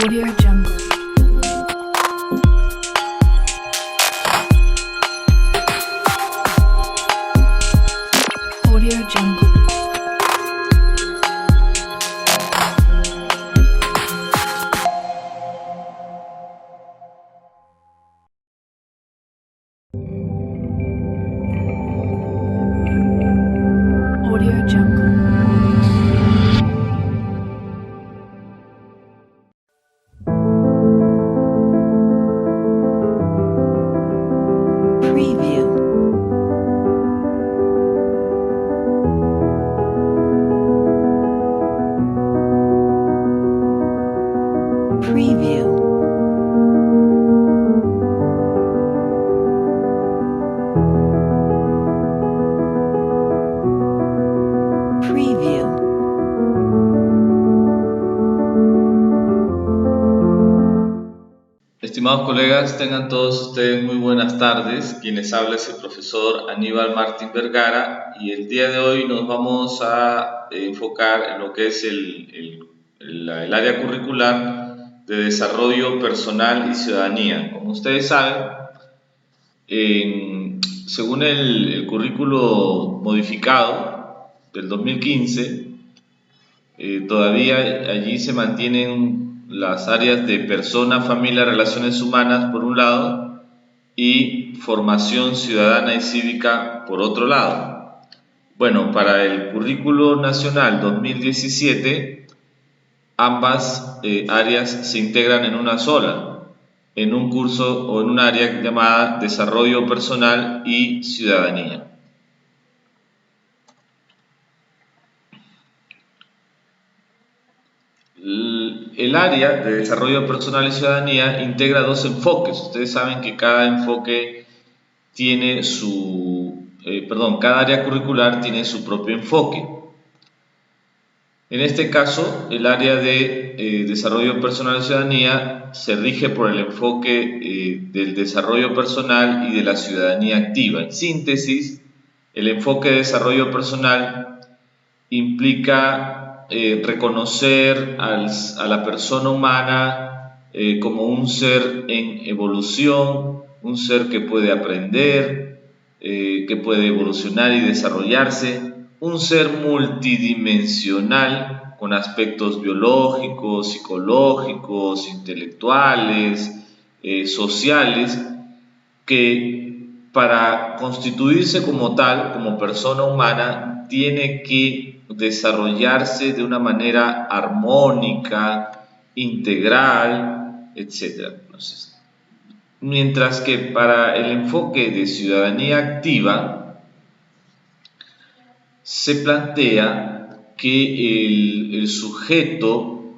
Audio Jungle. Audio Jungle. Audio Jungle. Preview. Preview. Preview. Estimados colegas, tengan todos ustedes muy buenas tardes. Quienes habla es el profesor Aníbal Martín Vergara y el día de hoy nos vamos a enfocar en lo que es el área curricular de desarrollo personal y ciudadanía. Como ustedes saben, según el currículo modificado del 2015, todavía allí se mantienen las áreas de persona, familia, relaciones humanas por un lado y formación ciudadana y cívica por otro lado. Bueno, para el currículo nacional 2017, ambas áreas se integran en una sola, en un curso o en un área llamada Desarrollo Personal y Ciudadanía. El área de desarrollo personal y ciudadanía integra dos enfoques. Ustedes saben que cada enfoque tiene cada área curricular tiene su propio enfoque. En este caso, el área de desarrollo personal y ciudadanía se rige por el enfoque del desarrollo personal y de la ciudadanía activa. En síntesis, el enfoque de desarrollo personal implica reconocer a la persona humana como un ser en evolución, un ser que puede aprender, que puede evolucionar y desarrollarse, un ser multidimensional con aspectos biológicos, psicológicos, intelectuales, sociales, que para constituirse como tal, como persona humana, tiene que desarrollarse de una manera armónica, integral, etc. Entonces, mientras que para el enfoque de ciudadanía activa se plantea que el sujeto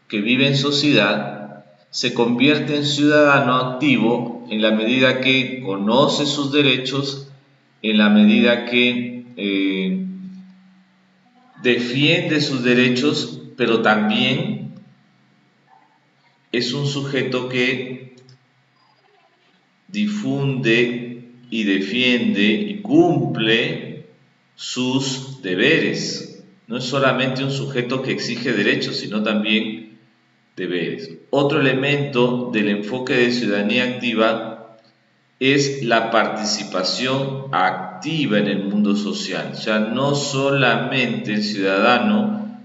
que vive en sociedad se convierte en ciudadano activo en la medida que conoce sus derechos, en la medida que defiende sus derechos, pero también es un sujeto que difunde y defiende y cumple sus deberes. No es solamente un sujeto que exige derechos, sino también deberes. Otro elemento del enfoque de ciudadanía activa es la participación activa en el mundo social. O sea, no solamente el ciudadano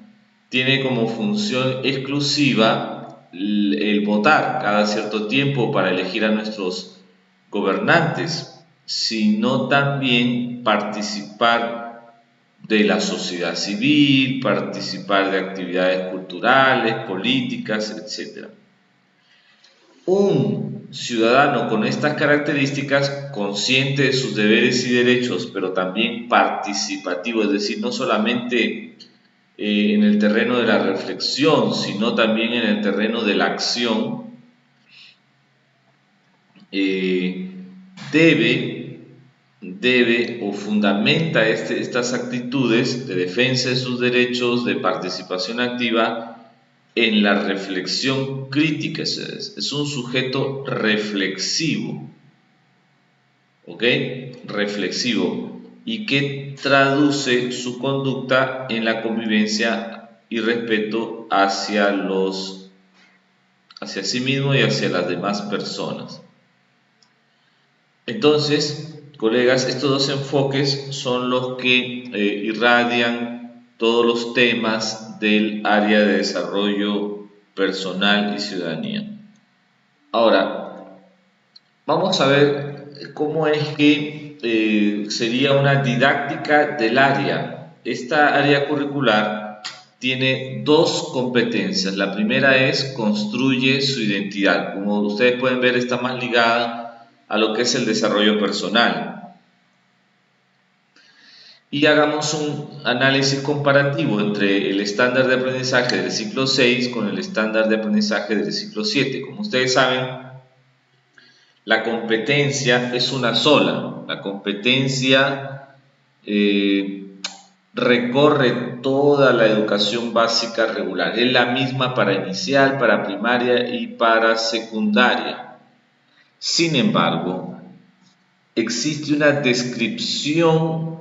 tiene como función exclusiva el votar cada cierto tiempo para elegir a nuestros gobernantes, sino también participar de la sociedad civil, participar de actividades culturales, políticas, etc. Un ciudadano con estas características, consciente de sus deberes y derechos, pero también participativo, es decir, no solamente en el terreno de la reflexión, sino también en el terreno de la acción, debe o fundamenta estas actitudes de defensa de sus derechos, de participación activa, en la reflexión crítica. Es un sujeto reflexivo, ¿ok? Reflexivo, y que traduce su conducta en la convivencia y respeto hacia los hacia sí mismo y hacia las demás personas. Entonces, colegas, estos dos enfoques son los que irradian todos los temas del área de desarrollo personal y ciudadanía. Ahora, vamos a ver cómo es que sería una didáctica del área. Esta área curricular tiene dos competencias. La primera es construye su identidad. Como ustedes pueden ver, está más ligada a lo que es el desarrollo personal. Y hagamos un análisis comparativo entre el estándar de aprendizaje del ciclo 6 con el estándar de aprendizaje del ciclo 7. Como ustedes saben, la competencia es una sola. La competencia recorre toda la educación básica regular. Es la misma para inicial, para primaria y para secundaria. Sin embargo, existe una descripción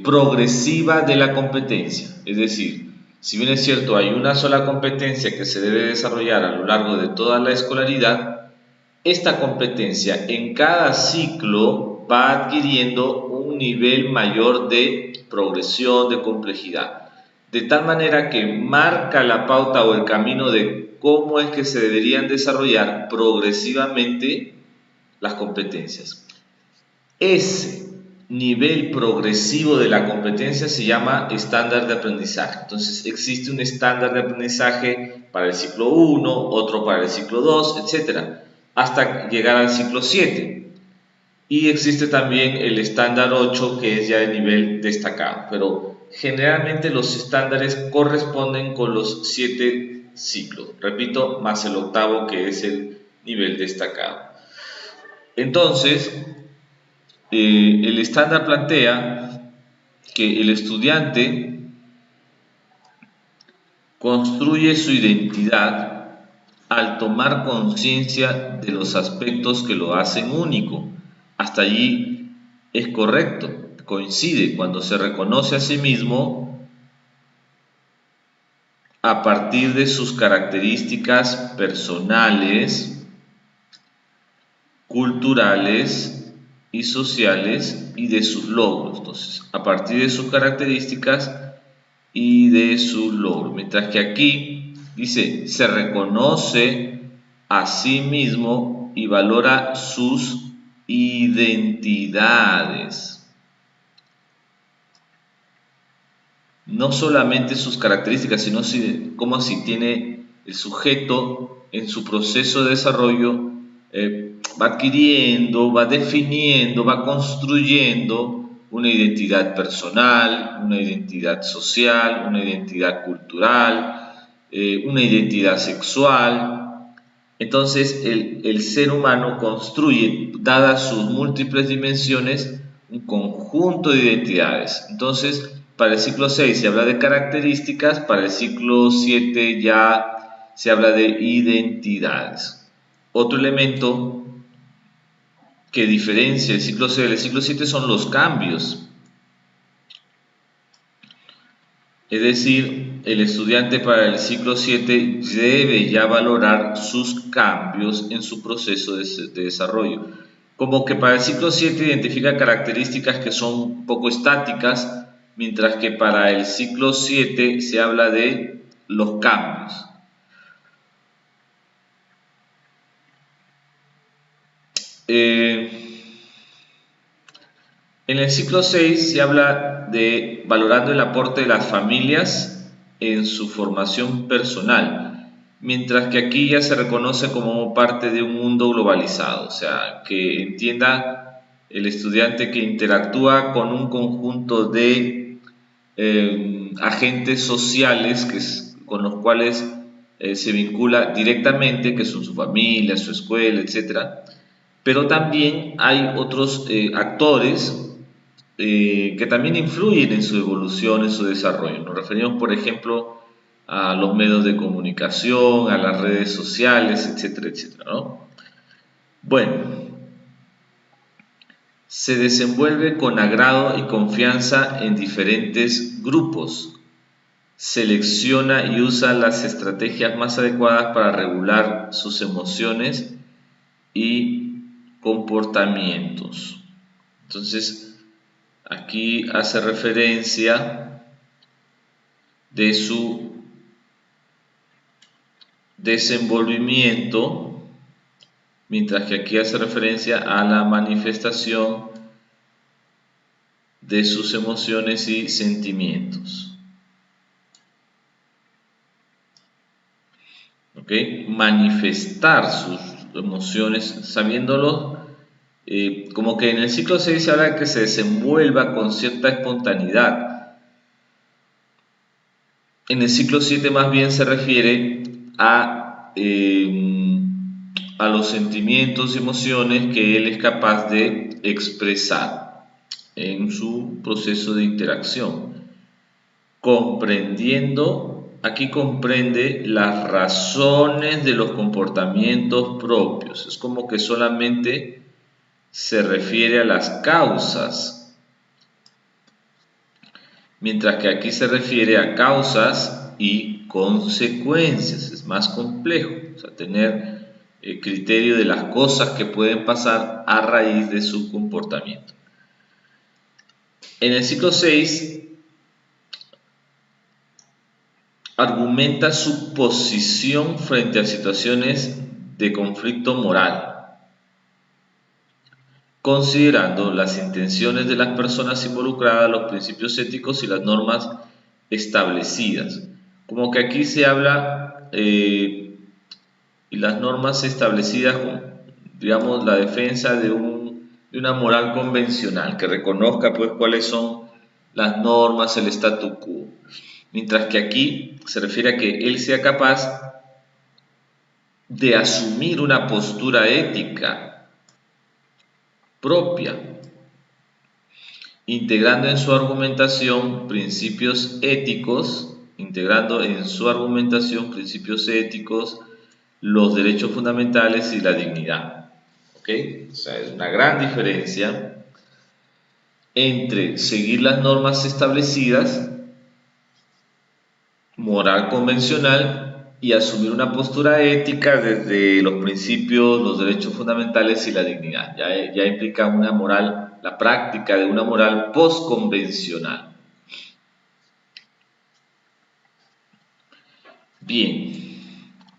progresiva de la competencia. Es decir, si bien es cierto, hay una sola competencia que se debe desarrollar a lo largo de toda la escolaridad, esta competencia en cada ciclo va adquiriendo un nivel mayor de progresión, de complejidad, de tal manera que marca la pauta o el camino de cómo es que se deberían desarrollar progresivamente las competencias. Ese nivel progresivo de la competencia se llama estándar de aprendizaje. Entonces existe un estándar de aprendizaje para el ciclo 1, otro para el ciclo 2, etc. hasta llegar al ciclo 7. Y existe también el estándar 8, que es ya de nivel destacado. Pero generalmente los estándares corresponden con los 7 ciclos. Repito, más el octavo, que es el nivel destacado. Entonces, el estándar plantea que el estudiante construye su identidad al tomar conciencia de los aspectos que lo hacen único. Hasta allí es correcto, coincide. Cuando se reconoce a sí mismo a partir de sus características personales, culturales y sociales y de sus logros. Entonces, a partir de sus características y de sus logros. Mientras que aquí dice, se reconoce a sí mismo y valora sus identidades. No solamente sus características, sino como si tiene el sujeto en su proceso de desarrollo va adquiriendo, va definiendo, va construyendo una identidad personal, una identidad social, una identidad cultural, una identidad sexual. Entonces el ser humano construye, dadas sus múltiples dimensiones, un conjunto de identidades. Entonces, para el ciclo 6 se habla de características, para el ciclo 7 ya se habla de identidades. Otro elemento que diferencia el ciclo 6 del ciclo 7 son los cambios. Es decir, el estudiante para el ciclo 7 debe ya valorar sus cambios en su proceso de desarrollo. Como que para el ciclo 7 identifica características que son un poco estáticas, mientras que para el ciclo 7 se habla de los cambios. En el ciclo 6 se habla de valorando el aporte de las familias en su formación personal, mientras que aquí ya se reconoce como parte de un mundo globalizado, o sea, que entienda el estudiante que interactúa con un conjunto de agentes sociales con los cuales se vincula directamente, que son su familia, su escuela, etc. Pero también hay otros actores que también influyen en su evolución, en su desarrollo. Nos referimos, por ejemplo, a los medios de comunicación, a las redes sociales, etcétera, etcétera, ¿no? Bueno, se desenvuelve con agrado y confianza en diferentes grupos. selecciona y usa las estrategias más adecuadas para regular sus emociones y comportamientos. Entonces, aquí hace referencia de su desenvolvimiento, mientras que aquí hace referencia a la manifestación de sus emociones y sentimientos. ¿Ok? Manifestar sus emociones, sabiéndolo, como que en el ciclo 6 se habla de que se desenvuelva con cierta espontaneidad. En el ciclo 7 más bien se refiere a los sentimientos y emociones que él es capaz de expresar en su proceso de interacción, comprendiendo, aquí comprende las razones de los comportamientos propios. Es como que solamente se refiere a las causas, mientras que aquí se refiere a causas y consecuencias. Es más complejo, o sea, tener el criterio de las cosas que pueden pasar a raíz de su comportamiento. En el ciclo 6 argumenta su posición frente a situaciones de conflicto moral, considerando las intenciones de las personas involucradas, los principios éticos y las normas establecidas. Como que aquí se habla y las normas establecidas, digamos, la defensa de una moral convencional, que reconozca pues cuáles son las normas, el statu quo. Mientras que aquí se refiere a que él sea capaz de asumir una postura ética propia, integrando en su argumentación principios éticos, los derechos fundamentales y la dignidad. ¿Ok? O sea, es una gran diferencia entre seguir las normas establecidas, moral convencional, y asumir una postura ética desde los principios, los derechos fundamentales y la dignidad. Ya implica una moral, la práctica de una moral postconvencional. Bien,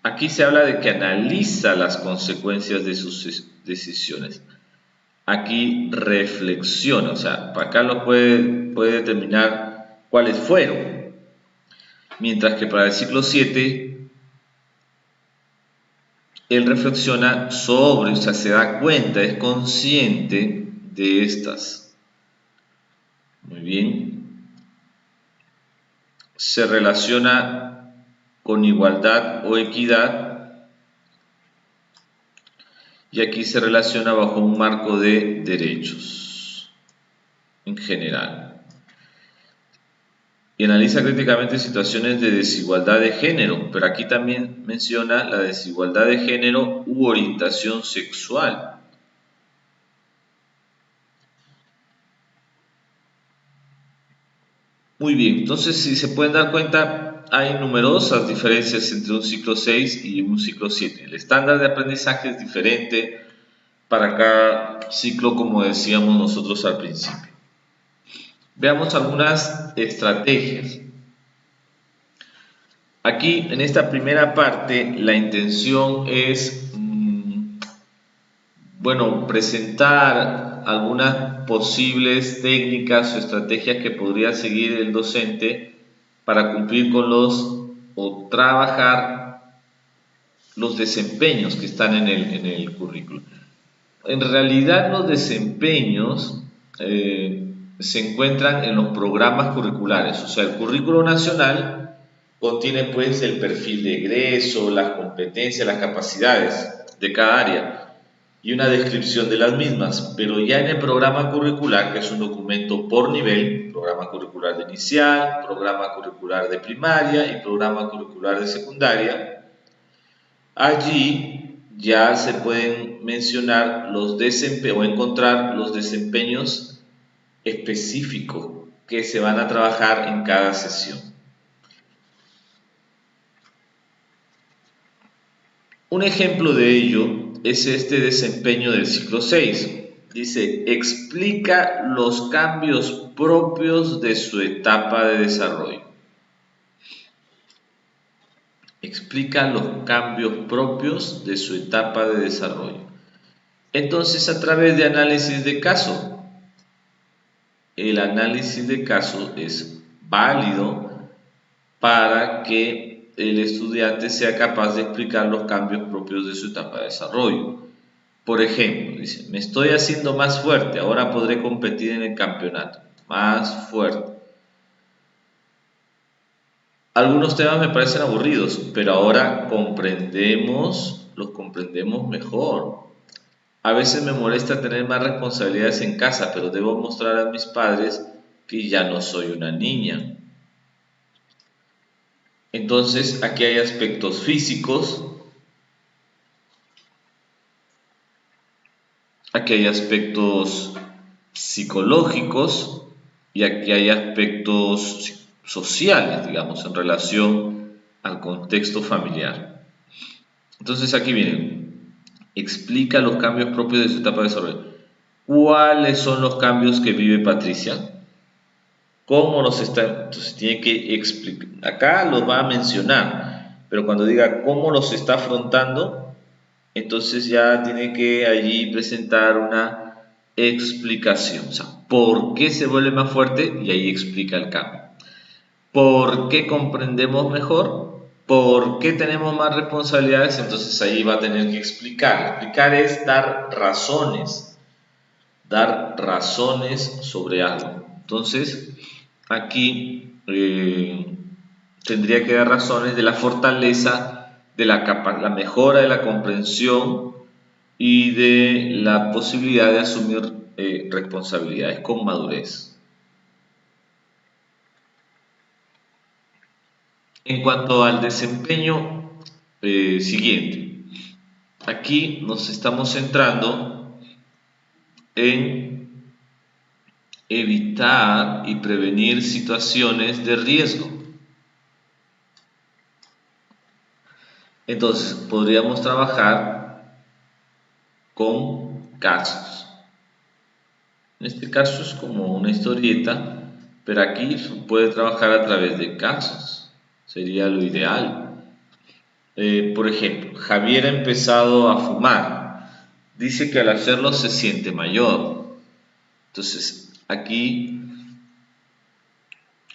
aquí se habla de que analiza las consecuencias de sus decisiones. Aquí reflexiona, o sea, para acá lo puede determinar cuáles fueron. Mientras que para el ciclo 7, él reflexiona sobre, o sea, se da cuenta, es consciente de estas. Muy bien. Se relaciona con igualdad o equidad. Y aquí se relaciona bajo un marco de derechos en general. Y analiza críticamente situaciones de desigualdad de género, pero aquí también menciona la desigualdad de género u orientación sexual. Muy bien, entonces si se pueden dar cuenta, hay numerosas diferencias entre un ciclo 6 y un ciclo 7. El estándar de aprendizaje es diferente para cada ciclo, como decíamos nosotros al principio. Veamos algunas estrategias. Aquí, en esta primera parte, la intención es, presentar algunas posibles técnicas o estrategias que podría seguir el docente para cumplir con o trabajar los desempeños que están en el currículo. En realidad, los desempeños se encuentran en los programas curriculares, o sea, el currículo nacional contiene pues el perfil de egreso, las competencias, las capacidades de cada área y una descripción de las mismas, pero ya en el programa curricular, que es un documento por nivel, programa curricular de inicial, programa curricular de primaria y programa curricular de secundaria, allí ya se pueden mencionar los desempeños o encontrar los desempeños específicos que se van a trabajar en cada sesión. Un ejemplo de ello es este desempeño del ciclo 6. Dice, explica los cambios propios de su etapa de desarrollo. Explica los cambios propios de su etapa de desarrollo. Entonces, a través de análisis de caso, el análisis de caso es válido para que el estudiante sea capaz de explicar los cambios propios de su etapa de desarrollo. Por ejemplo, dice, me estoy haciendo más fuerte, ahora podré competir en el campeonato. Más fuerte. Algunos temas me parecen aburridos, pero ahora los comprendemos mejor. A veces me molesta tener más responsabilidades en casa, pero debo mostrar a mis padres que ya no soy una niña. Entonces, aquí hay aspectos físicos, aquí hay aspectos psicológicos y aquí hay aspectos sociales, digamos, en relación al contexto familiar. Entonces, aquí vienen, explica los cambios propios de su etapa de desarrollo. ¿Cuáles son los cambios que vive Patricia? ¿Cómo los está? Entonces tiene que explicar. Acá los va a mencionar, pero cuando diga cómo los está afrontando, entonces ya tiene que allí presentar una explicación. O sea, ¿por qué se vuelve más fuerte? Y ahí explica el cambio. ¿Por qué comprendemos mejor? ¿Por qué tenemos más responsabilidades? Entonces ahí va a tener que explicar. Explicar es dar razones sobre algo. Entonces, aquí tendría que dar razones de la fortaleza, de la mejora de la comprensión y de la posibilidad de asumir responsabilidades con madurez. En cuanto al desempeño siguiente, aquí nos estamos centrando en evitar y prevenir situaciones de riesgo. Entonces, podríamos trabajar con casos. En este caso es como una historieta, pero aquí se puede trabajar a través de casos. Sería lo ideal. Por ejemplo, Javier ha empezado a fumar. Dice que al hacerlo se siente mayor. Entonces, aquí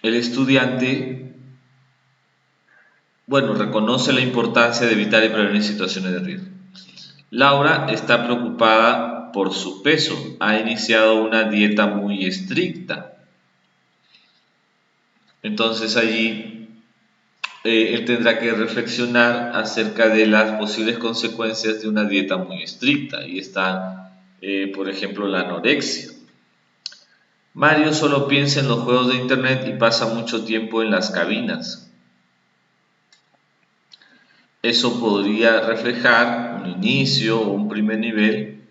el estudiante, reconoce la importancia de evitar y prevenir situaciones de riesgo. Laura está preocupada por su peso. Ha iniciado una dieta muy estricta. Entonces allí él tendrá que reflexionar acerca de las posibles consecuencias de una dieta muy estricta. Y está, por ejemplo, la anorexia. Mario solo piensa en los juegos de internet y pasa mucho tiempo en las cabinas. Eso podría reflejar un inicio o un primer nivel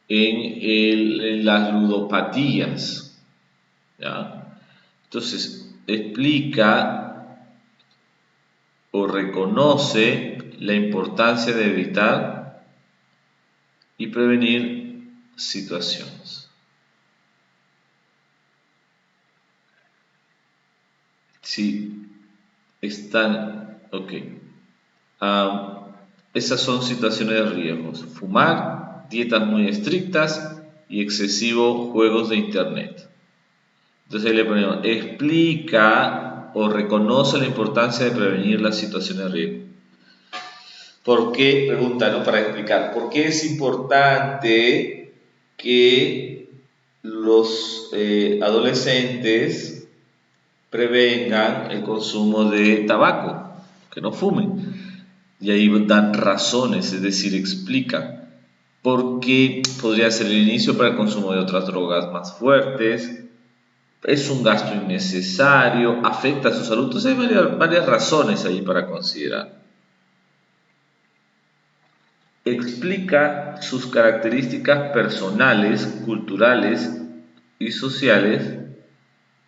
en las ludopatías. ¿Ya? Entonces, explica o reconoce la importancia de evitar y prevenir situaciones. Si están, ok. Esas son situaciones de riesgos: fumar, dietas muy estrictas y excesivos juegos de internet. Entonces ahí le ponemos, explica o reconoce la importancia de prevenir las situaciones de riesgo. ¿Por qué? Pregunta, ¿no? Para explicar, ¿por qué es importante que los adolescentes prevengan el consumo de tabaco, que no fumen? Y ahí dan razones, es decir, explican por qué podría ser el inicio para el consumo de otras drogas más fuertes, es un gasto innecesario, afecta a su salud. Entonces hay varias razones ahí para considerar. Explica sus características personales, culturales y sociales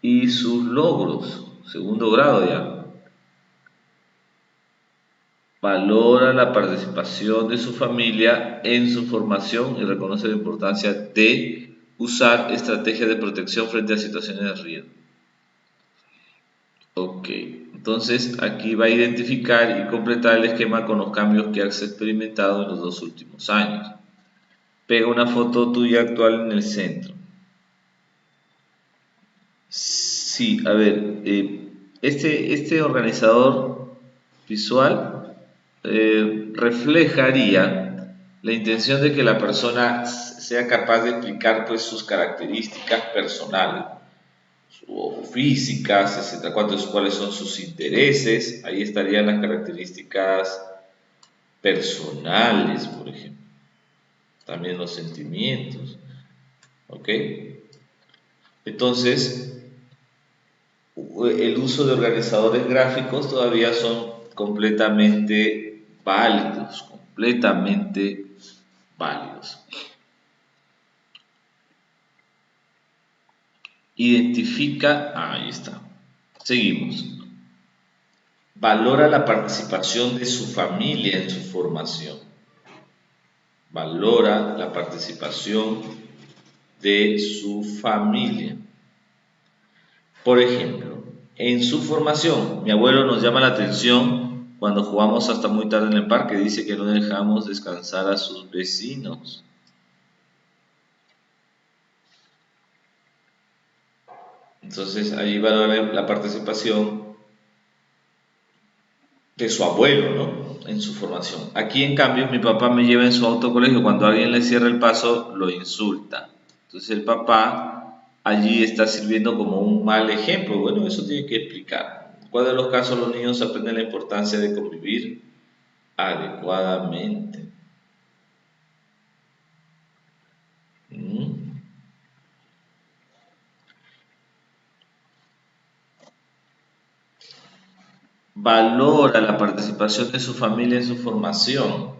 y sus logros, segundo grado ya. valora la participación de su familia en su formación y reconoce la importancia de usar estrategias de protección frente a situaciones de riesgo. Ok, entonces aquí va a identificar y completar el esquema con los cambios que has experimentado en los 2 últimos años. Pega una foto tuya actual en el centro. Sí, a ver, este organizador visual reflejaría la intención de que la persona sea capaz de explicar pues sus características personales o físicas, etcétera, cuáles son sus intereses. Ahí estarían las características personales, por ejemplo, también los sentimientos, ¿ok? Entonces, el uso de organizadores gráficos todavía son completamente válidos, Identifica, ahí está, seguimos. Valora la participación de su familia en su formación. Valora la participación de su familia. Por ejemplo, en su formación, mi abuelo nos llama la atención cuando jugamos hasta muy tarde en el parque. Dice que no dejamos descansar a sus vecinos. Entonces, ahí valora la participación de su abuelo, ¿no? En su formación. Aquí, en cambio, mi papá me lleva en su auto al colegio. Cuando alguien le cierra el paso, lo insulta. Entonces, el papá allí está sirviendo como un mal ejemplo. Bueno, eso tiene que explicar. En cuál de los casos los niños aprenden la importancia de convivir adecuadamente. ¿Mm? Valora la participación de su familia en su formación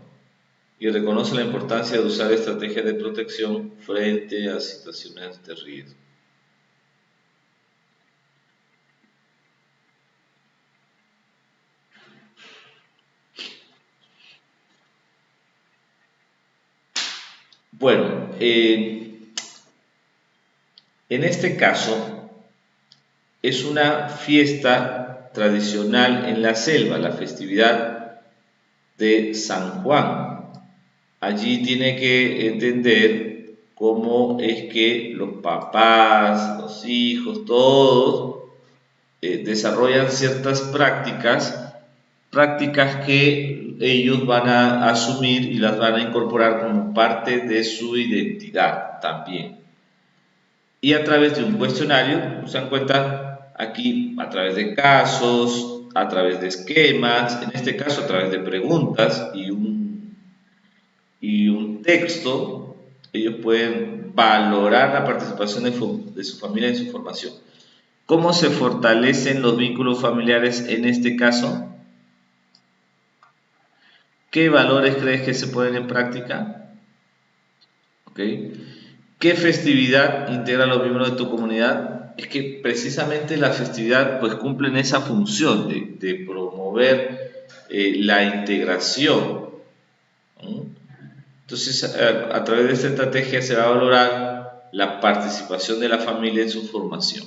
y reconoce la importancia de usar estrategias de protección frente a situaciones de riesgo. Bueno, en este caso es una fiesta tradicional en la selva, la festividad de San Juan. Allí tiene que entender cómo es que los papás, los hijos, todos desarrollan ciertas prácticas que ellos van a asumir y las van a incorporar como parte de su identidad también. Y a través de un cuestionario, se dan cuenta aquí a través de casos, a través de esquemas, en este caso a través de preguntas y un texto, ellos pueden valorar la participación de su familia en su formación. ¿Cómo se fortalecen los vínculos familiares en este caso? ¿Qué valores crees que se ponen en práctica? ¿Okay? ¿Qué festividad integra a los miembros de tu comunidad? Es que precisamente la festividad pues cumplen esa función de promover la integración. Entonces, a través de esta estrategia se va a valorar la participación de la familia en su formación.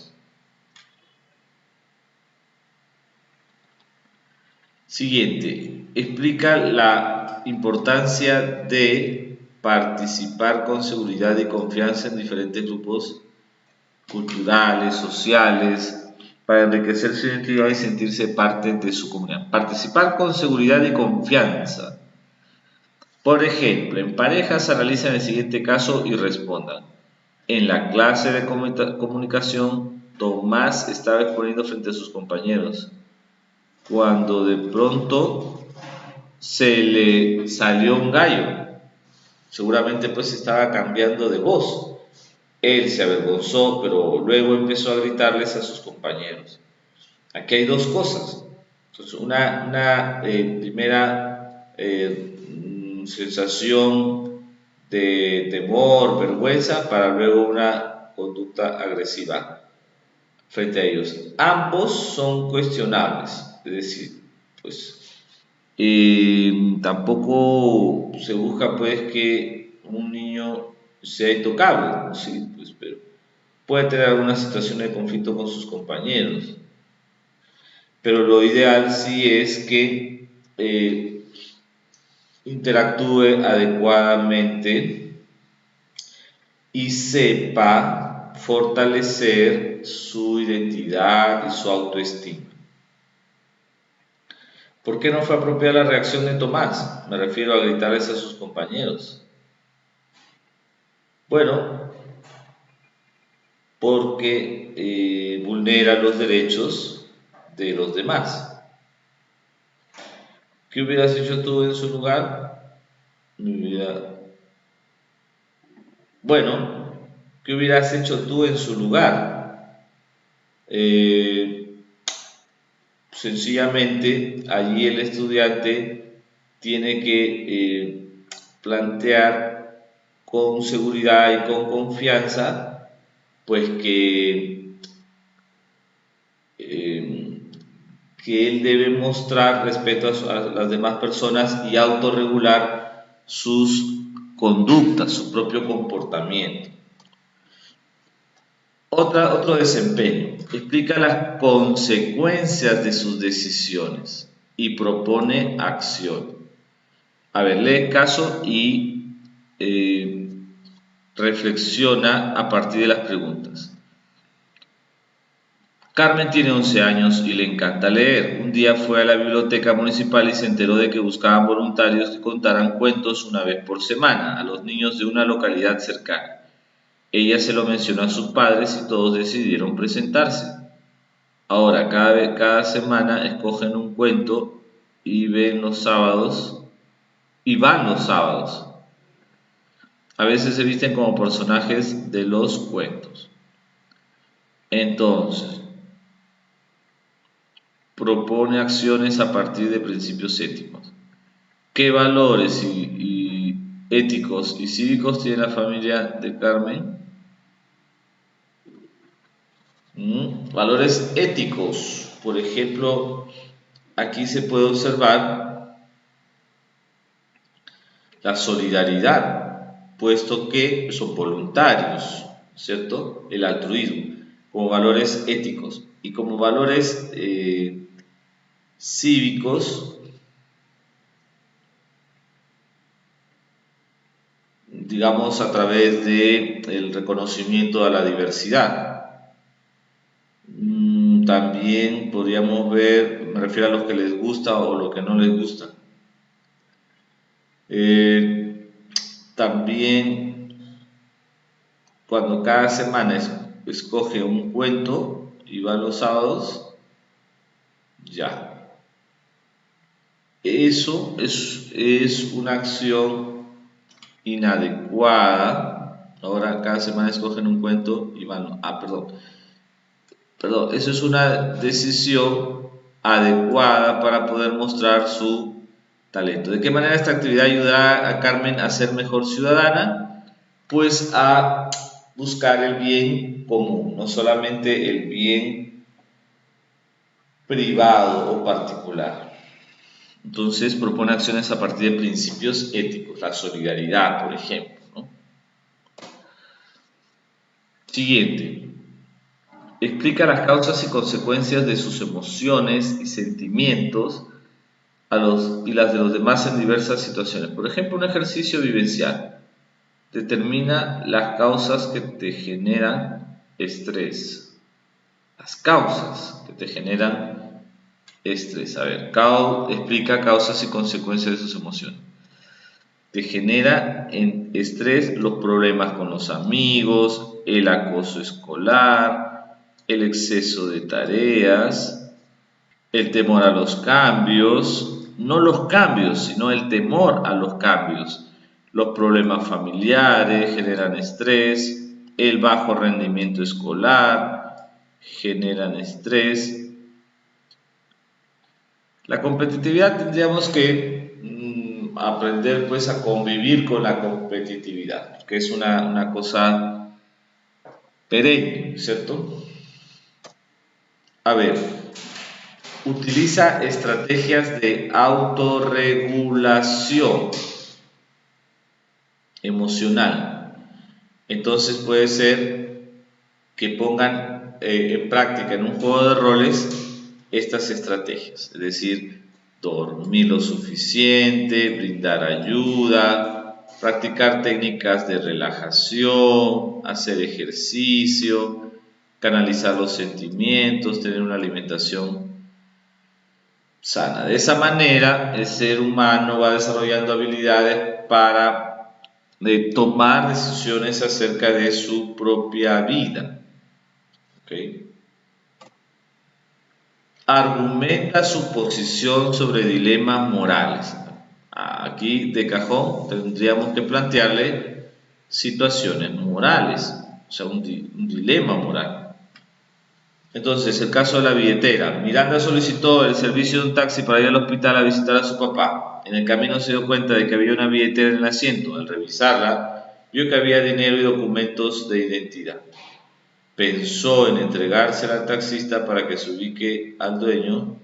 Siguiente, explica la importancia de participar con seguridad y confianza en diferentes grupos culturales, sociales, para enriquecer su identidad y sentirse parte de su comunidad. Participar con seguridad y confianza. Por ejemplo, en parejas analicen el siguiente caso y respondan. En la clase de comunicación, Tomás estaba exponiendo frente a sus compañeros, cuando de pronto se le salió un gallo. Seguramente pues estaba cambiando de voz. Él se avergonzó, pero luego empezó a gritarles a sus compañeros. Aquí hay dos cosas. Entonces, una primera sensación de temor, vergüenza, para luego una conducta agresiva frente a ellos. Ambos son cuestionables, es decir, pues Tampoco se busca pues que un niño sea intocable, ¿no? Sí, pues, pero puede tener alguna situación de conflicto con sus compañeros. Pero lo ideal sí es que interactúe adecuadamente y sepa fortalecer su identidad y su autoestima. ¿Por qué no fue apropiada la reacción de Tomás? Me refiero a gritarles a sus compañeros. Bueno, porque vulnera los derechos de los demás. ¿Qué hubieras hecho tú en su lugar? Bueno, ¿qué hubieras hecho tú en su lugar? Sencillamente, allí el estudiante tiene que plantear con seguridad y con confianza, pues eh, que él debe mostrar respeto a las demás personas y autorregular sus conductas, su propio comportamiento. Otro desempeño. Explica las consecuencias de sus decisiones y propone acción. A ver, lee caso y reflexiona a partir de las preguntas. Carmen tiene 11 años y le encanta leer. Un día fue a la biblioteca municipal y se enteró de que buscaban voluntarios que contaran cuentos una vez por semana a los niños de una localidad cercana. Ella se lo mencionó a sus padres y todos decidieron presentarse. Ahora, cada semana escogen un cuento y van los sábados. A veces se visten como personajes de los cuentos. Entonces, propone acciones a partir de principios éticos. ¿Qué valores y éticos y cívicos tiene la familia de Carmen? Valores éticos. Por ejemplo, aquí se puede observar la solidaridad, puesto que son voluntarios, ¿cierto? El altruismo, como valores éticos. Y como valores cívicos, digamos a través del reconocimiento a la diversidad. También podríamos ver, me refiero a los que les gusta o lo que no les gusta. También cuando cada semana escoge un cuento y va los sábados, ya. Eso es una acción inadecuada. Ahora cada semana escogen un cuento y van... Perdón, eso es una decisión adecuada para poder mostrar su talento. ¿De qué manera esta actividad ayudará a Carmen a ser mejor ciudadana? Pues a buscar el bien común, no solamente el bien privado o particular. Entonces propone acciones a partir de principios éticos, la solidaridad, por ejemplo, ¿no? Siguiente. Explica las causas y consecuencias de sus emociones y sentimientos y las de los demás en diversas situaciones. Por ejemplo, un ejercicio vivencial. Determina las causas que te generan estrés. Las causas que te generan estrés. A ver, explica causas y consecuencias de sus emociones. Te genera en estrés los problemas con los amigos, el acoso escolar, el exceso de tareas, el temor a los cambios, no los cambios, sino el temor a los cambios. Los problemas familiares generan estrés, el bajo rendimiento escolar generan estrés. La competitividad tendríamos que aprender pues a convivir con la competitividad, que es una cosa perenne, ¿cierto? A ver, Utiliza estrategias de autorregulación emocional. Entonces puede ser que pongan en práctica en un juego de roles estas estrategias, es decir, dormir lo suficiente, brindar ayuda, practicar técnicas de relajación, hacer ejercicio, canalizar los sentimientos, tener una alimentación sana. De esa manera, el ser humano va desarrollando habilidades para tomar decisiones acerca de su propia vida. ¿Okay? Argumenta su posición sobre dilemas morales. Aquí de cajón tendríamos que plantearle situaciones morales, o sea, un dilema moral. Entonces, el caso de la billetera. Miranda solicitó el servicio de un taxi para ir al hospital a visitar a su papá. En el camino se dio cuenta de que había una billetera en el asiento. Al revisarla, vio que había dinero y documentos de identidad. Pensó en entregársela al taxista para que se ubique al dueño,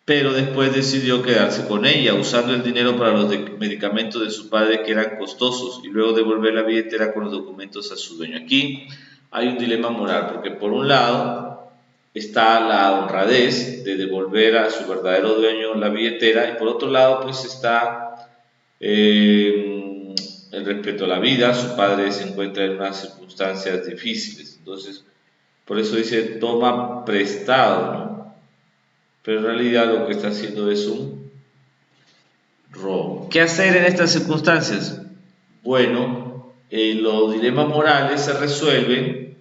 pero después decidió quedarse con ella, usando el dinero para los medicamentos de su padre que eran costosos, y luego devolver la billetera con los documentos a su dueño. Aquí hay un dilema moral, porque por un lado está la honradez de devolver a su verdadero dueño la billetera, y por otro lado pues está el respeto a la vida. Su padre se encuentra en unas circunstancias difíciles, entonces por eso dice toma prestado, ¿no? Pero en realidad lo que está haciendo es un robo. ¿Qué hacer en estas circunstancias? Bueno, los dilemas morales se resuelven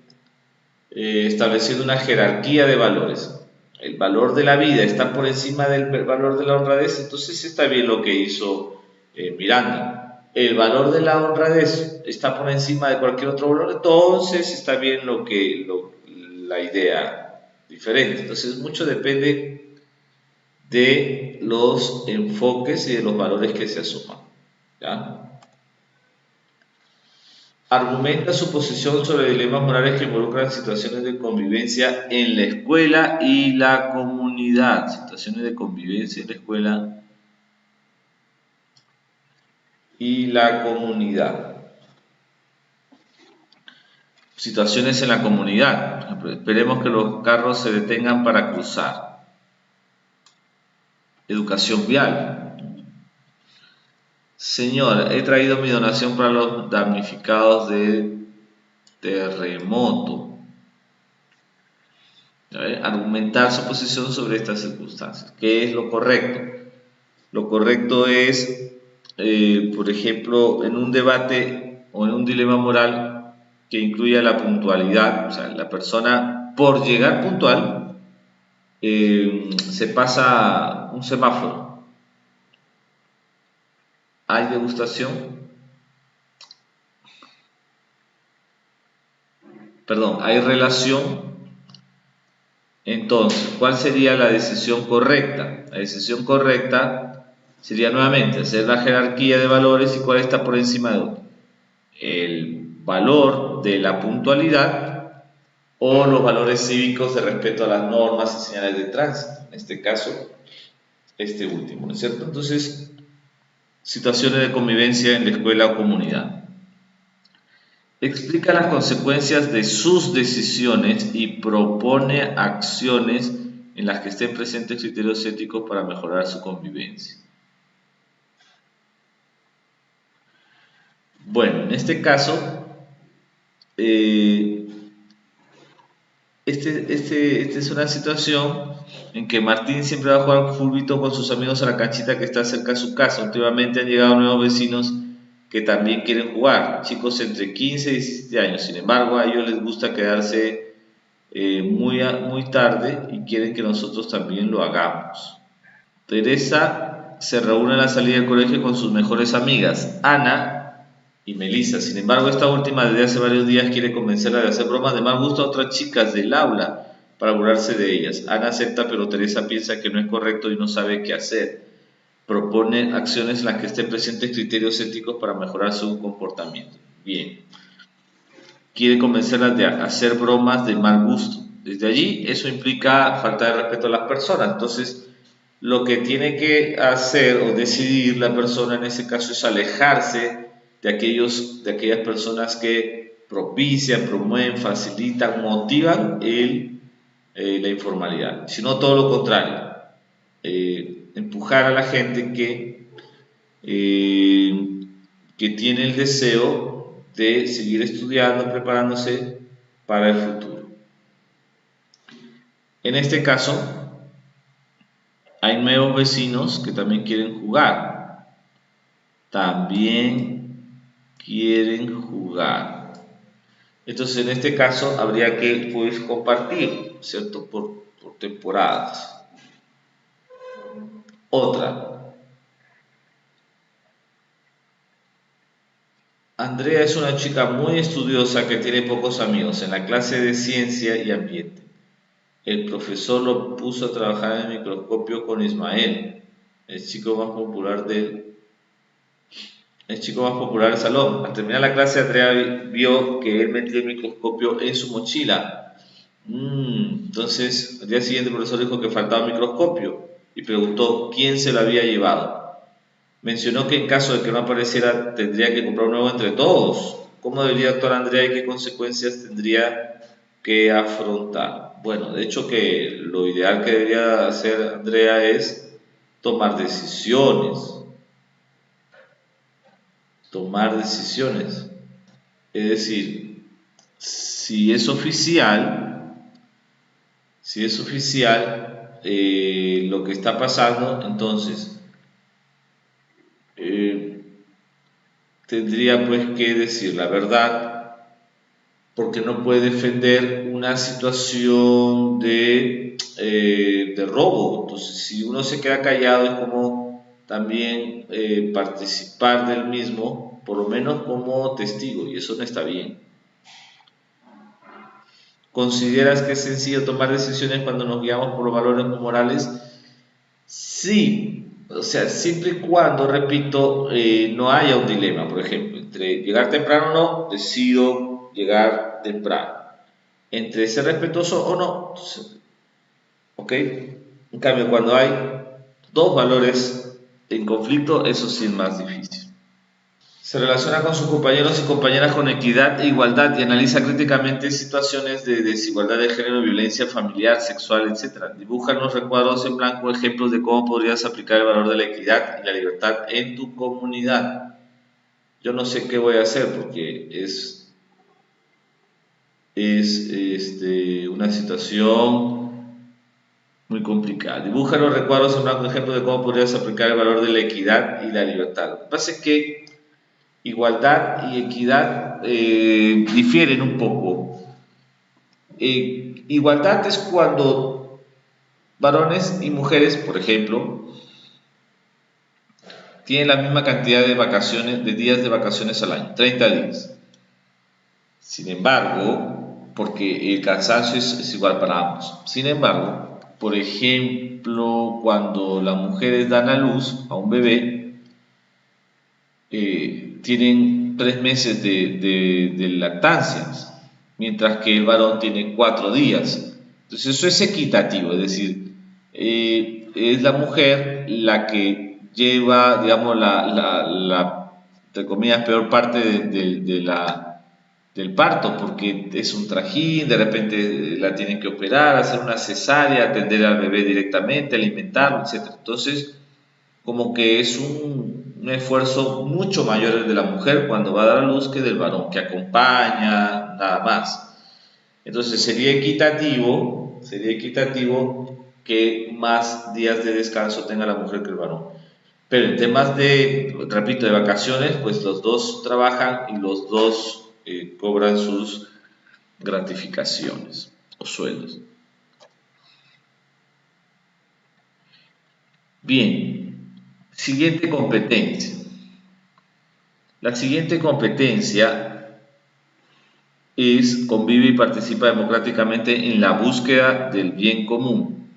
estableciendo una jerarquía de valores. El valor de la vida está por encima del valor de la honradez, entonces está bien lo que hizo Miranda. El valor de la honradez está por encima de cualquier otro valor, entonces está bien la idea diferente. Entonces mucho depende de los enfoques y de los valores que se asuman, ¿ya? Argumenta su posición sobre dilemas morales que involucran situaciones de convivencia en la escuela y la comunidad. Situaciones de convivencia en la escuela y la comunidad. Situaciones en la comunidad. Por ejemplo, esperemos que los carros se detengan para cruzar. Educación vial. Señor, he traído mi donación para los damnificados de terremoto. Argumentar su posición sobre estas circunstancias. ¿Qué es lo correcto? Lo correcto es, por ejemplo, en un debate o en un dilema moral que incluya la puntualidad, o sea, la persona por llegar puntual se pasa un semáforo. ¿Hay degustación? Perdón, ¿hay relación? Entonces, ¿cuál sería la decisión correcta? La decisión correcta sería nuevamente hacer la jerarquía de valores y cuál está por encima de otro. El valor de la puntualidad o los valores cívicos de respeto a las normas y señales de tránsito. En este caso, este último, ¿no es cierto? Entonces, situaciones de convivencia en la escuela o comunidad. Explica las consecuencias de sus decisiones y propone acciones en las que estén presentes criterios éticos para mejorar su convivencia. Bueno, en este caso, esta es una situación en que Martín siempre va a jugar fulbito con sus amigos a la canchita que está cerca de su casa. Últimamente han llegado nuevos vecinos que también quieren jugar, chicos entre 15 y 17 años. Sin embargo, a ellos les gusta quedarse muy tarde y quieren que nosotros también lo hagamos. Teresa se reúne a la salida del colegio con sus mejores amigas, Ana y Melissa. Sin embargo, esta última desde hace varios días quiere convencerla de hacer bromas de mal gusto a otras chicas del aula para burlarse de ellas. Ana acepta, pero Teresa piensa que no es correcto y no sabe qué hacer. Propone acciones en las que estén presentes criterios éticos para mejorar su comportamiento. Bien. Quiere convencerlas de hacer bromas de mal gusto. Desde allí, eso implica falta de respeto a las personas. Entonces, lo que tiene que hacer o decidir la persona en ese caso es alejarse de aquellas personas que propician, promueven, facilitan, motivan la informalidad, sino todo lo contrario, empujar a la gente eh, que tiene el deseo de seguir estudiando, preparándose para el futuro. En este caso, hay nuevos vecinos que también quieren jugar. También quieren jugar. Entonces, en este caso, habría que pues, compartir, ¿cierto? Por temporadas. Otra. Andrea es una chica muy estudiosa que tiene pocos amigos en la clase de ciencia y ambiente. El profesor lo puso a trabajar en el microscopio con Ismael, el chico más popular del salón. Al terminar la clase, Andrea vio que él metió el microscopio en su mochila. Entonces, al día siguiente el profesor dijo que faltaba un microscopio y preguntó quién se lo había llevado. Mencionó que en caso de que no apareciera, tendría que comprar un nuevo entre todos. ¿Cómo debería actuar Andrea y qué consecuencias tendría que afrontar? Bueno, de hecho que lo ideal que debería hacer Andrea es tomar decisiones. Tomar decisiones. Es decir, si es oficial lo que está pasando, entonces tendría pues que decir la verdad, porque no puede defender una situación de robo. Entonces, si uno se queda callado, es como también participar del mismo, por lo menos como testigo, y eso no está bien. ¿Consideras que es sencillo tomar decisiones cuando nos guiamos por los valores morales? Sí, o sea, siempre y cuando, repito, no haya un dilema, por ejemplo, entre llegar temprano o no, decido llegar temprano. Entre ser respetuoso o no, ¿ok? En cambio, cuando hay dos valores en conflicto, eso sí es más difícil. Se relaciona con sus compañeros y compañeras con equidad e igualdad y analiza críticamente situaciones de desigualdad de género, violencia familiar, sexual, etc. Dibuja en los recuadros en blanco ejemplos de cómo podrías aplicar el valor de la equidad y la libertad en tu comunidad. Yo no sé qué voy a hacer porque es una situación muy complicada. Dibuja en los recuadros en blanco ejemplos de cómo podrías aplicar el valor de la equidad y la libertad. Lo que pasa es que igualdad y equidad difieren un poco. Igualdad es cuando varones y mujeres, por ejemplo, tienen la misma cantidad de vacaciones, de días de vacaciones al año, 30 días. Sin embargo, porque el cansancio es igual para ambos. Sin embargo, por ejemplo, cuando las mujeres dan a luz a un bebé, tienen 3 meses de lactancia, mientras que el varón tiene 4 días. Entonces eso es equitativo, es decir, es la mujer la que lleva, digamos, entre comillas, peor parte del parto, porque es un trajín, de repente la tienen que operar, hacer una cesárea, atender al bebé directamente, alimentarlo, etc. Entonces, como que es un esfuerzo mucho mayor el de la mujer cuando va a dar a luz que del varón, que acompaña, nada más. Entonces sería equitativo que más días de descanso tenga la mujer que el varón. Pero en temas repito, de vacaciones, pues los dos trabajan y los dos cobran sus gratificaciones o sueldos. Bien, siguiente competencia. La siguiente competencia es convive y participa democráticamente en la búsqueda del bien común.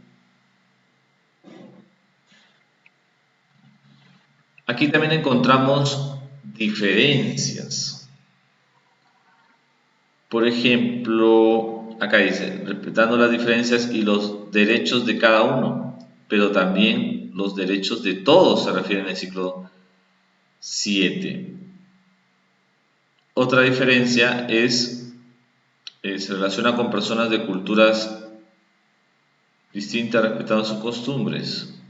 Aquí también encontramos diferencias. Por ejemplo, acá dice, respetando las diferencias y los derechos de cada uno, pero también los derechos de todos se refiere en el ciclo 7. Otra diferencia se relaciona con personas de culturas distintas respetando sus costumbres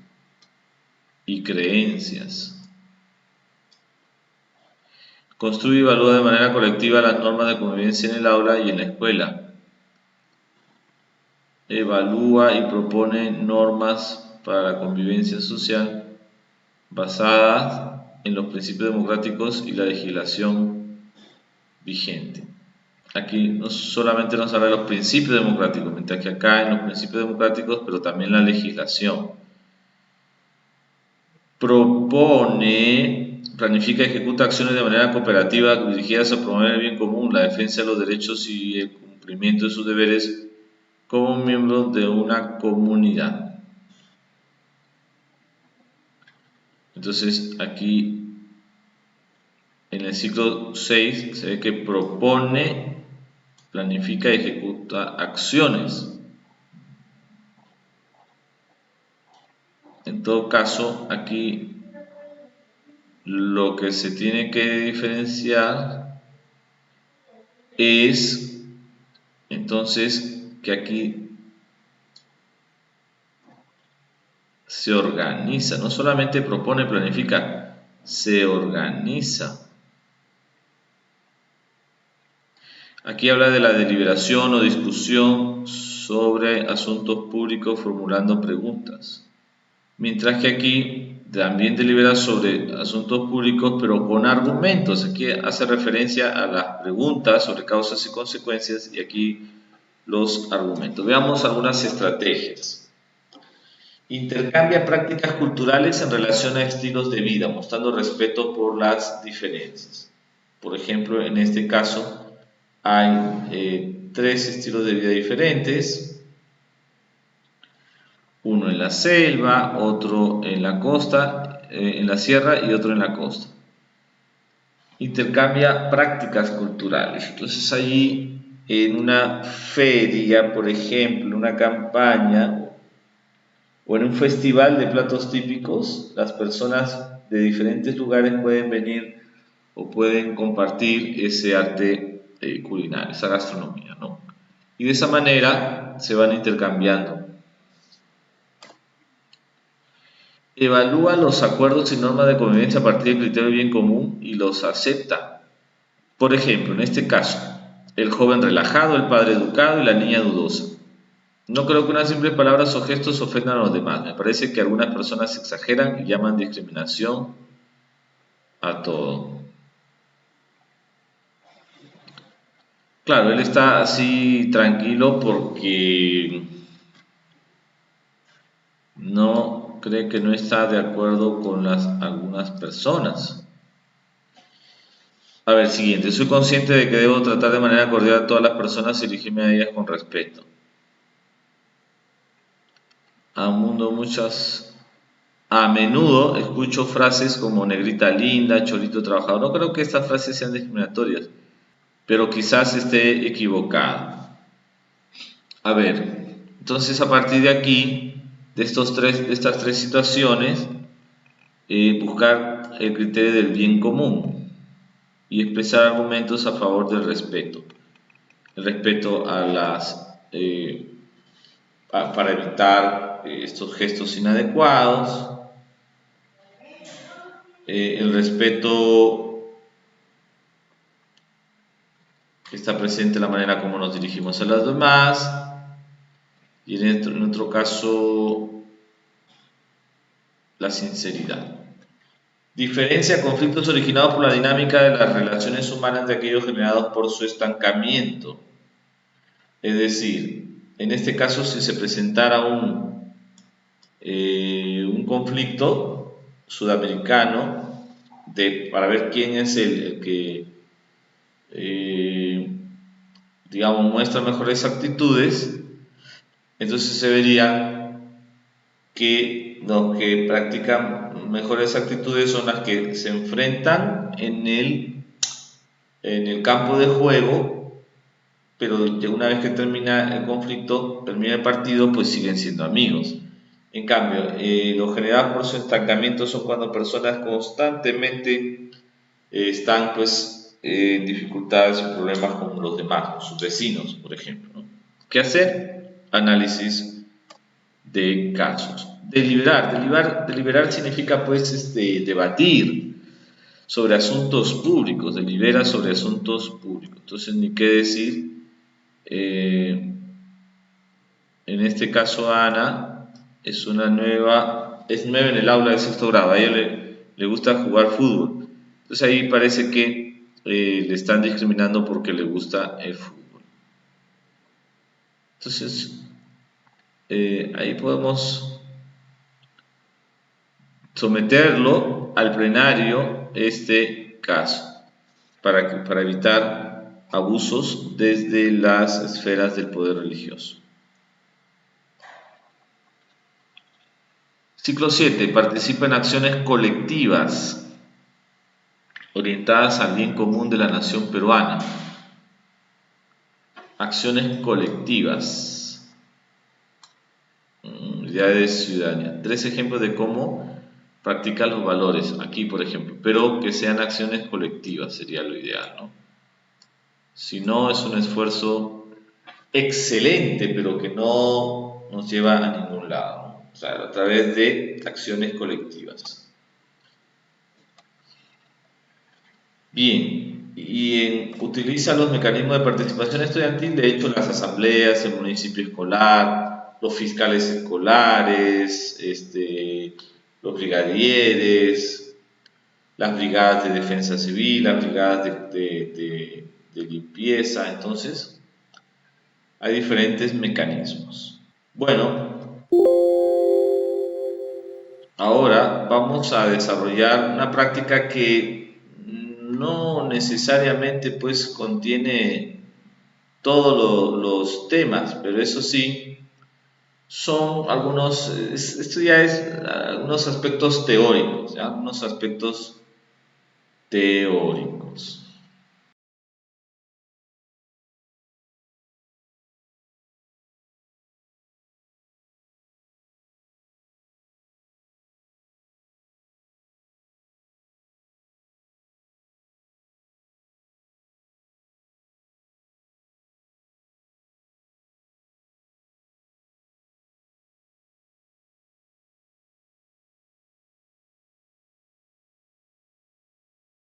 y creencias. Construye y evalúa de manera colectiva las normas de convivencia en el aula y en la escuela. Evalúa y propone normas para la convivencia social basadas en los principios democráticos y la legislación vigente. Aquí no solamente nos habla de los principios democráticos, mientras que acá en los principios democráticos, pero también la legislación. Propone, planifica y ejecuta acciones de manera cooperativa dirigidas a promover el bien común, la defensa de los derechos y el cumplimiento de sus deberes como miembros de una comunidad. Entonces aquí en el ciclo 6 se ve que propone, planifica y ejecuta acciones. En todo caso, aquí lo que se tiene que diferenciar es entonces que aquí se organiza, no solamente propone, planifica, se organiza. Aquí habla de la deliberación o discusión sobre asuntos públicos formulando preguntas. Mientras que aquí también delibera sobre asuntos públicos, pero con argumentos. Aquí hace referencia a las preguntas sobre causas y consecuencias y aquí los argumentos. Veamos algunas estrategias. Intercambia prácticas culturales en relación a estilos de vida, mostrando respeto por las diferencias. Por ejemplo, en este caso hay 3 estilos de vida diferentes. Uno en la selva, otro en la costa, en la sierra y otro en la costa. Intercambia prácticas culturales. Entonces allí en una feria, por ejemplo, una campaña o en un festival de platos típicos, las personas de diferentes lugares pueden venir o pueden compartir ese arte culinario, esa gastronomía, ¿no? Y de esa manera se van intercambiando. Evalúa los acuerdos y normas de convivencia a partir del criterio de bien común y los acepta. Por ejemplo, en este caso, el joven relajado, el padre educado y la niña dudosa. No creo que unas simples palabras o gestos ofendan a los demás. Me parece que algunas personas exageran y llaman discriminación a todo. Claro, él está así tranquilo porque no cree que no está de acuerdo con algunas personas. A ver, siguiente. Soy consciente de que debo tratar de manera cordial a todas las personas y dirigirme a ellas con respeto. A menudo escucho frases como negrita linda, cholito trabajador. No creo que estas frases sean discriminatorias, pero quizás esté equivocado. A ver, entonces a partir de aquí, de estas 3 situaciones, buscar el criterio del bien común y expresar argumentos a favor del respeto. El respeto a para evitar estos gestos inadecuados, el respeto que está presente en la manera como nos dirigimos a los demás y en otro caso la sinceridad. Diferencia conflictos originados por la dinámica de las relaciones humanas de aquellos generados por su estancamiento. Es decir, en este caso, si se presentara un conflicto sudamericano para ver quién es el que, digamos, muestra mejores actitudes, entonces se vería que los que practican mejores actitudes son las que se enfrentan en el campo de juego pero una vez que termina el conflicto, termina el partido, pues siguen siendo amigos. En cambio, lo general por su estancamiento son cuando personas constantemente están pues en dificultades y problemas con los demás, con sus vecinos, por ejemplo, ¿no? ¿Qué hacer? Análisis de casos. Deliberar significa pues debatir sobre asuntos públicos, delibera sobre asuntos públicos. Entonces, ni qué decir. En este caso, Ana es nueva en el aula de sexto grado. A ella le gusta jugar fútbol. Entonces ahí parece que le están discriminando porque le gusta el fútbol. Entonces ahí podemos someterlo al plenario este caso para evitar abusos desde las esferas del poder religioso. Ciclo 7. Participa en acciones colectivas orientadas al bien común de la nación peruana. Acciones colectivas. Idea de ciudadanía. 3 ejemplos de cómo practicar los valores. Aquí, por ejemplo. Pero que sean acciones colectivas sería lo ideal, ¿no? Si no, es un esfuerzo excelente, pero que no nos lleva a ningún lado, ¿no? O sea, a través de acciones colectivas. Bien, utiliza los mecanismos de participación estudiantil, de hecho las asambleas, el municipio escolar, los fiscales escolares, los brigadieres, las brigadas de defensa civil, las brigadas de limpieza. Entonces, hay diferentes mecanismos. Bueno, ahora vamos a desarrollar una práctica que no necesariamente pues contiene todos los temas, pero eso sí, son esto ya es algunos aspectos teóricos, ¿ya? Algunos aspectos teóricos.